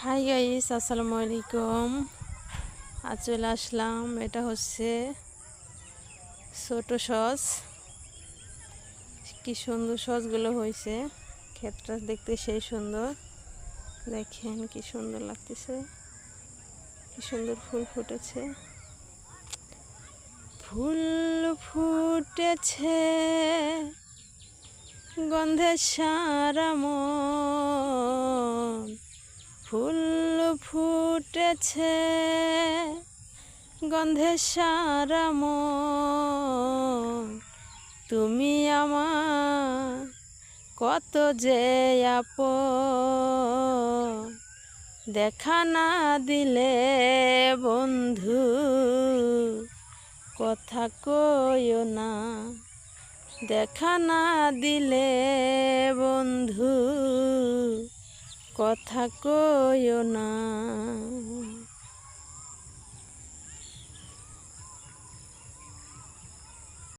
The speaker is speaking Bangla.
হাই গাইস, আসসালামু আলাইকুম। আজ চলে আসলাম। এটা হচ্ছে ছোট সস। কি সুন্দর সসগুলো হয়েছে। ক্ষেতটা দেখতে সেই সুন্দর। দেখেন কি সুন্দর লাগতেছে, কি সুন্দর ফুল ফুটেছে। ফুল ফুটেছে গন্ধে সারা মন, ফুল ফুটেছে গন্ধে সারা মন। তুমি আমার কত যে আপন, দেখা না দিলে বন্ধু কথা কইও না, দেখা না দিলে বন্ধু কথা কইও না।